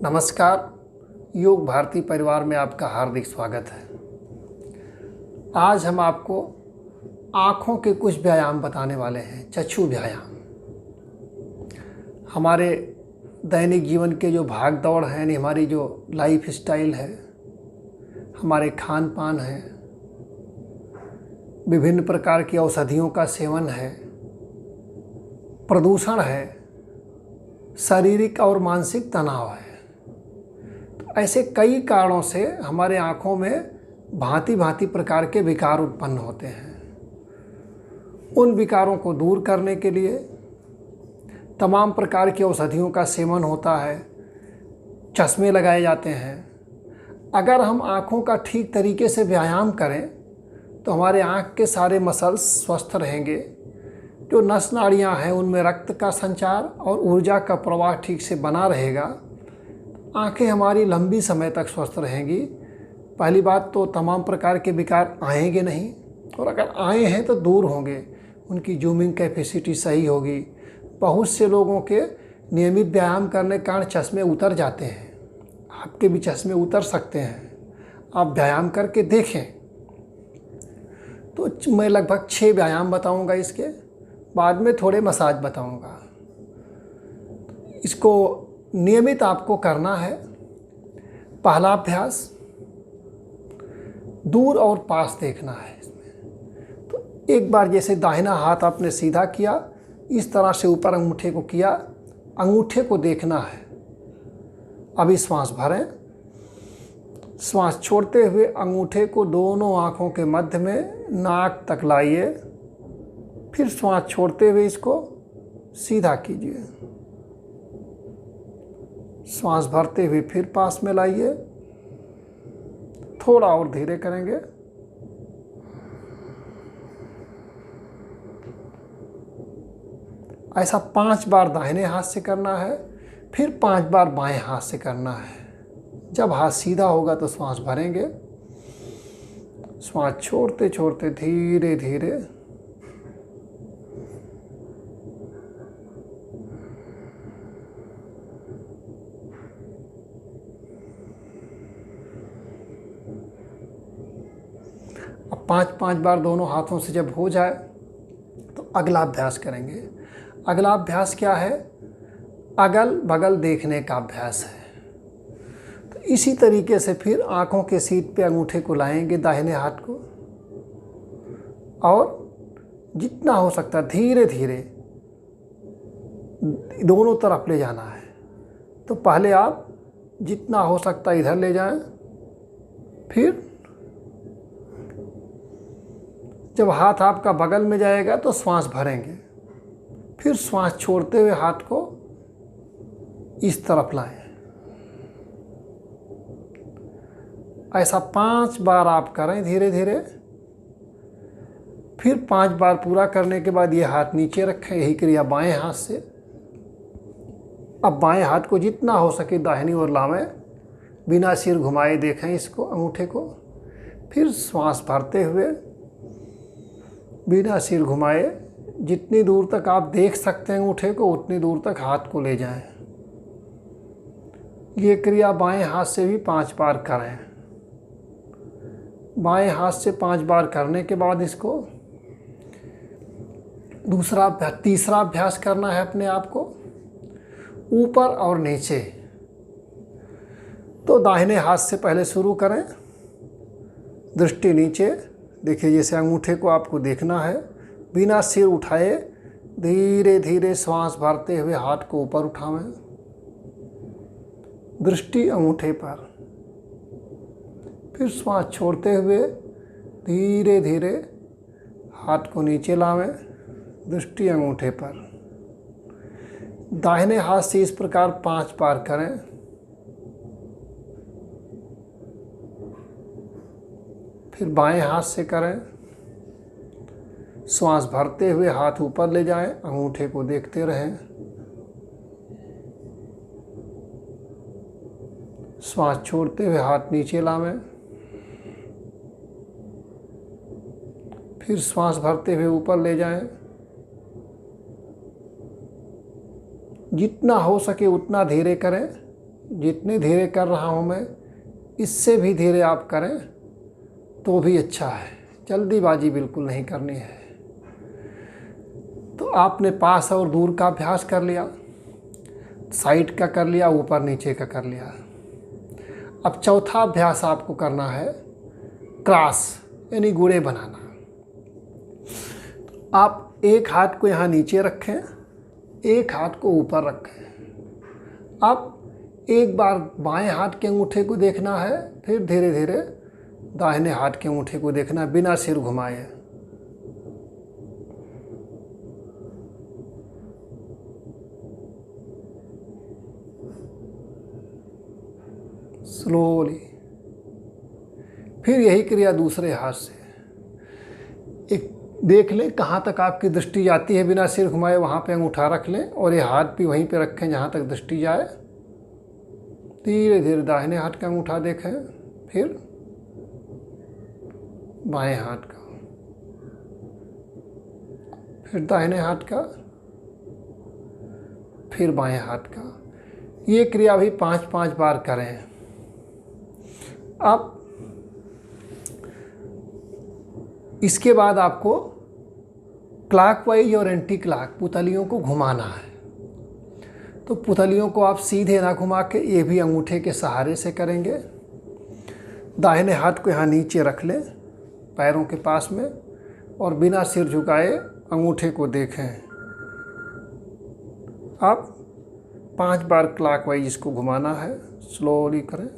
नमस्कार। योग भारती परिवार में आपका हार्दिक स्वागत है। आज हम आपको आँखों के कुछ व्यायाम बताने वाले हैं। चक्षु व्यायाम हमारे दैनिक जीवन के जो भाग दौड़ है, यानी हमारी जो लाइफ स्टाइल है, हमारे खान पान है, विभिन्न प्रकार की औषधियों का सेवन है, प्रदूषण है, शारीरिक और मानसिक तनाव है। ऐसे कई कारणों से हमारे आँखों में भांति भांति प्रकार के विकार उत्पन्न होते हैं। उन विकारों को दूर करने के लिए तमाम प्रकार की औषधियों का सेवन होता है, चश्मे लगाए जाते हैं। अगर हम आँखों का ठीक तरीके से व्यायाम करें तो हमारे आँख के सारे मसल्स स्वस्थ रहेंगे। जो नस नाड़ियाँ हैं उनमें रक्त का संचार और ऊर्जा का प्रवाह ठीक से बना रहेगा। आँखें हमारी लंबी समय तक स्वस्थ रहेंगी। पहली बात तो तमाम प्रकार के विकार आएंगे नहीं, और अगर आए हैं तो दूर होंगे। उनकी जूमिंग कैपेसिटी सही होगी। बहुत से लोगों के नियमित व्यायाम करने के कारण चश्मे उतर जाते हैं। आपके भी चश्मे उतर सकते हैं, आप व्यायाम करके देखें। तो मैं लगभग 6 व्यायाम बताऊंगा, इसके बाद में थोड़े मसाज बताऊंगा। इसको नियमित आपको करना है। पहला अभ्यास, दूर और पास देखना है। इसमें तो एक बार जैसे दाहिना हाथ आपने सीधा किया, इस तरह से ऊपर अंगूठे को किया, अंगूठे को देखना है। अभी श्वास भरें, श्वास छोड़ते हुए अंगूठे को दोनों आँखों के मध्य में नाक तक लाइए। फिर श्वास छोड़ते हुए इसको सीधा कीजिए। श्वास भरते हुए फिर पास में लाइए। थोड़ा और धीरे करेंगे। ऐसा 5 बार दाहिने हाथ से करना है, फिर 5 बार बाएं हाथ से करना है। जब हाथ सीधा होगा तो श्वास भरेंगे। श्वास छोड़ते छोड़ते धीरे धीरे अब 5-5 बार दोनों हाथों से जब हो जाए तो अगला अभ्यास करेंगे। अगला अभ्यास क्या है? अगल बगल देखने का अभ्यास है। तो इसी तरीके से फिर आँखों के सीट पे अंगूठे को लाएंगे, दाहिने हाथ को, और जितना हो सकता है धीरे धीरे दोनों तरफ ले जाना है। तो पहले आप जितना हो सकता है इधर ले जाएं, फिर जब हाथ आपका बगल में जाएगा तो श्वास भरेंगे। फिर श्वास छोड़ते हुए हाथ को इस तरफ लाएं। ऐसा 5 बार आप करें धीरे धीरे। फिर 5 बार पूरा करने के बाद ये हाथ नीचे रखें। यही क्रिया बाएं हाथ से। अब बाएं हाथ को जितना हो सके दाहिनी ओर लावें, बिना सिर घुमाए देखें इसको, अंगूठे को। फिर श्वास भरते हुए बिना सिर घुमाए जितनी दूर तक आप देख सकते हैं अंगूठे को, उतनी दूर तक हाथ को ले जाएं। ये क्रिया बाएं हाथ से भी 5 बार करें। बाएं हाथ से 5 बार करने के बाद इसको तीसरा अभ्यास करना है अपने आप को, ऊपर और नीचे। तो दाहिने हाथ से पहले शुरू करें। दृष्टि नीचे देखिए, जैसे अंगूठे को आपको देखना है। बिना सिर उठाए धीरे धीरे श्वास भरते हुए हाथ को ऊपर उठावें। दृष्टि अंगूठे पर। फिर श्वास छोड़ते हुए धीरे धीरे हाथ को नीचे लावें। दृष्टि अंगूठे पर। दाहिने हाथ से इस प्रकार 5 बार करें। फिर बाएं हाथ से करें। श्वास भरते हुए हाथ ऊपर ले जाएं, अंगूठे को देखते रहें। श्वास छोड़ते हुए हाथ नीचे लावें। फिर श्वास भरते हुए ऊपर ले जाएं। जितना हो सके उतना धीरे करें, जितने धीरे कर रहा हूँ मैं, इससे भी धीरे आप करें तो भी अच्छा है, जल्दीबाजी बिल्कुल नहीं करनी है। तो आपने पास और दूर का अभ्यास कर लिया, साइड का कर लिया, ऊपर नीचे का कर लिया। अब चौथा अभ्यास आपको करना है क्रॉस, यानी गुणे बनाना। आप एक हाथ को यहाँ नीचे रखें, एक हाथ को ऊपर रखें। अब एक बार बाएं हाथ के अंगूठे को देखना है, फिर धीरे धीरे दाहिने हाथ के अंगूठे को देखना है बिना सिर घुमाए। स्लोली। फिर यही क्रिया दूसरे हाथ से। एक देख लें कहाँ तक आपकी दृष्टि जाती है बिना सिर घुमाए, वहाँ पे अंगूठा रख लें और ये हाथ भी वहीं पे रखें जहाँ तक दृष्टि जाए। धीरे धीरे दाहिने हाथ का अंगूठा देखें, फिर बाएं हाथ का, फिर दाहिने हाथ का, फिर बाएं हाथ का। ये क्रिया भी 5-5 बार करें। अब इसके बाद आपको क्लॉकवाइज और एंटी क्लॉक पुतलियों को घुमाना है। तो पुतलियों को आप सीधे ना घुमा के ये भी अंगूठे के सहारे से करेंगे। दाहिने हाथ को यहाँ नीचे रख लें पैरों के पास में और बिना सिर झुकाए अंगूठे को देखें। अब 5 बार क्लॉकवाइज इसको घुमाना है, स्लोली करें।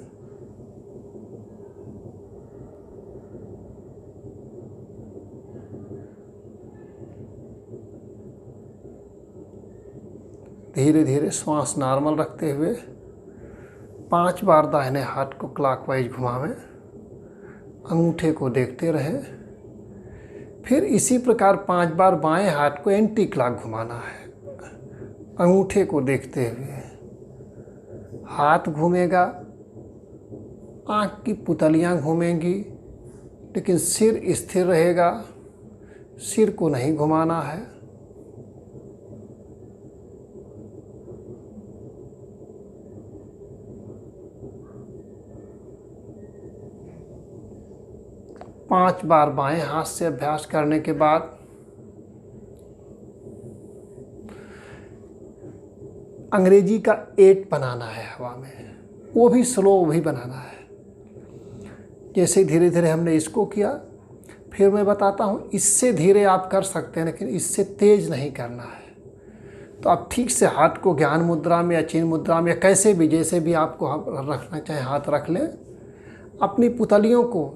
धीरे धीरे श्वास नॉर्मल रखते हुए 5 बार दाहिने हाथ को क्लॉकवाइज घुमावें, अंगूठे को देखते रहें। फिर इसी प्रकार 5 बार बाएं हाथ को एंटी क्लॉक घुमाना है, अंगूठे को देखते हुए। हाथ घूमेगा, आँख की पुतलियाँ घूमेंगी, लेकिन सिर स्थिर रहेगा, सिर को नहीं घुमाना है। पाँच बार बाएं हाथ से अभ्यास करने के बाद अंग्रेजी का 8 बनाना है हवा में, वो भी स्लो भी बनाना है। जैसे धीरे धीरे हमने इसको किया, फिर मैं बताता हूँ इससे धीरे आप कर सकते हैं, लेकिन इससे तेज़ नहीं करना है। तो आप ठीक से हाथ को ज्ञान मुद्रा में या चिन्ह मुद्रा में या कैसे भी, जैसे भी आपको रखना चाहे हाथ रख लें। अपनी पुतलियों को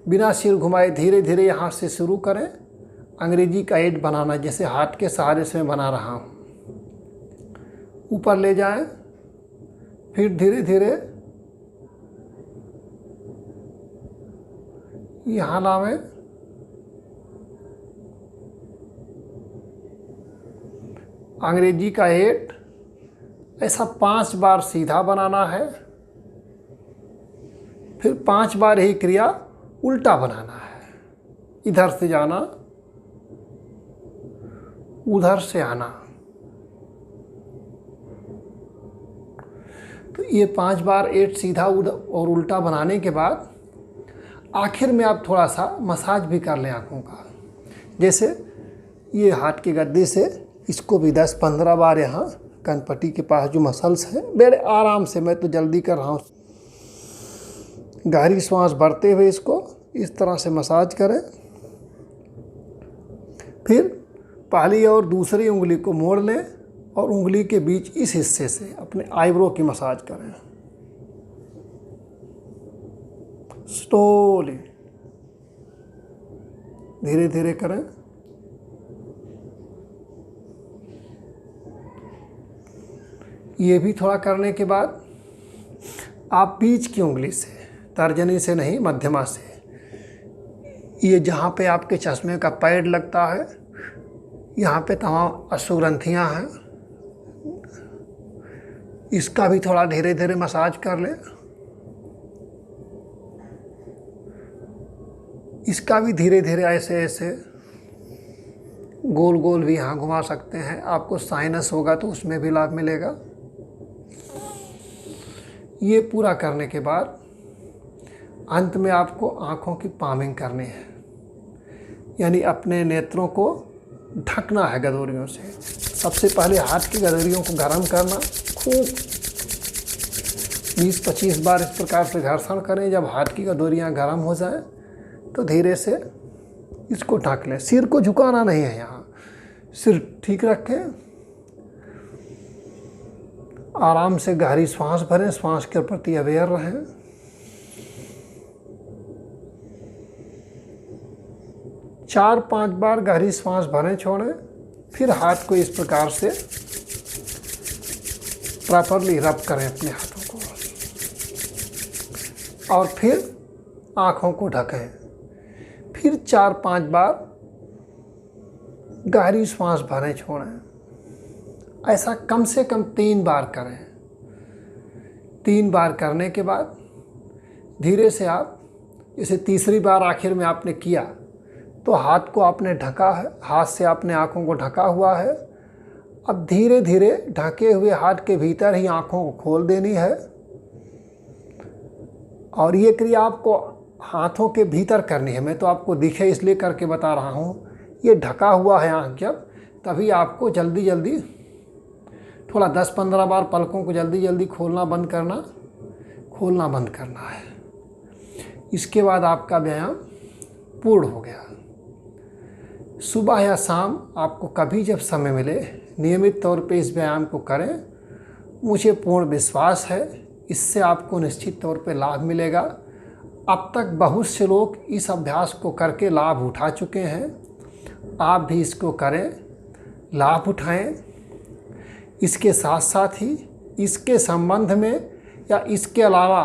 बिना सिर घुमाए धीरे धीरे यहाँ से शुरू करें। अंग्रेजी का 8 बनाना, जैसे हाथ के सहारे से मैं बना रहा हूँ। ऊपर ले जाएं, फिर धीरे धीरे यहाँ लावें, अंग्रेजी का 8। ऐसा 5 बार सीधा बनाना है, फिर 5 बार यही क्रिया उल्टा बनाना है। इधर से जाना, उधर से आना। तो ये 5 बार 8 सीधा और उल्टा बनाने के बाद आखिर में आप थोड़ा सा मसाज भी कर लें आँखों का। जैसे ये हाथ की गद्दी से इसको भी 10-15 बार यहाँ कनपट्टी के पास जो मसल्स हैं, बड़े आराम से, मैं तो जल्दी कर रहा हूँ, गहरी श्वास भरते हुए इसको इस तरह से मसाज करें। फिर पहली और दूसरी उंगली को मोड़ लें और उंगली के बीच इस हिस्से से अपने आईब्रो की मसाज करें। स्लोली, धीरे धीरे करें। ये भी थोड़ा करने के बाद आप बीच की उंगली से, तर्जनी से नहीं, मध्यमा से, ये जहाँ पे आपके चश्मे का पैड लगता है, यहाँ पे तमाम अश्रुग्रंथियाँ हैं, इसका भी थोड़ा धीरे धीरे मसाज कर लें। इसका भी धीरे धीरे ऐसे ऐसे गोल गोल भी यहाँ घुमा सकते हैं। आपको साइनस होगा तो उसमें भी लाभ मिलेगा। ये पूरा करने के बाद अंत में आपको आँखों की पामिंग करनी है, यानी अपने नेत्रों को ढकना है गदोरियों से। सबसे पहले हाथ की गदोरियों को गर्म करना, खूब 20-25 बार इस प्रकार से घर्षण करें। जब हाथ की गदोरियाँ गर्म हो जाएं तो धीरे से इसको ढक लें। सिर को झुकाना नहीं है, यहाँ सिर ठीक रखें। आराम से गहरी श्वास भरें, श्वास के प्रति अवेयर रहें। चार 5 बार गहरी श्वास भरें, छोड़ें, फिर हाथ को इस प्रकार से प्रॉपरली रब करें अपने हाथों को, और फिर आँखों को ढकें। फिर 4-5 बार गहरी श्वास भरें, छोड़ें। ऐसा कम से कम 3 बार करें। 3 बार करने के बाद धीरे से आप, इसे तीसरी बार आखिर में आपने किया तो हाथ को आपने ढका है, हाथ से आपने आँखों को ढका हुआ है। अब धीरे धीरे ढके हुए हाथ के भीतर ही आँखों को खोल देनी है, और ये क्रिया आपको हाथों के भीतर करनी है। मैं तो आपको दिखे इसलिए करके बता रहा हूँ। ये ढका हुआ है आँख जब, तभी आपको जल्दी जल्दी थोड़ा 10-15 बार पलकों को जल्दी जल्दी खोलना बंद करना है। इसके बाद आपका व्यायाम पूर्ण हो गया। सुबह या शाम आपको कभी जब समय मिले नियमित तौर पे इस व्यायाम को करें। मुझे पूर्ण विश्वास है इससे आपको निश्चित तौर पे लाभ मिलेगा। अब तक बहुत से लोग इस अभ्यास को करके लाभ उठा चुके हैं। आप भी इसको करें, लाभ उठाएं। इसके साथ साथ ही इसके संबंध में या इसके अलावा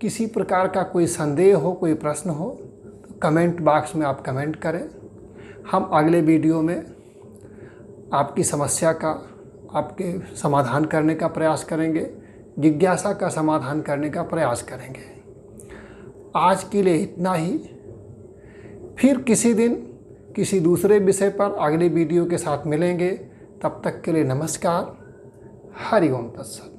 किसी प्रकार का कोई संदेह हो, कोई प्रश्न हो तो कमेंट बॉक्स में आप कमेंट करें। हम अगले वीडियो में आपकी समस्या का, आपके समाधान करने का प्रयास करेंगे, जिज्ञासा का समाधान करने का प्रयास करेंगे। आज के लिए इतना ही। फिर किसी दिन किसी दूसरे विषय पर अगले वीडियो के साथ मिलेंगे। तब तक के लिए नमस्कार। हरि ओम तत्सत।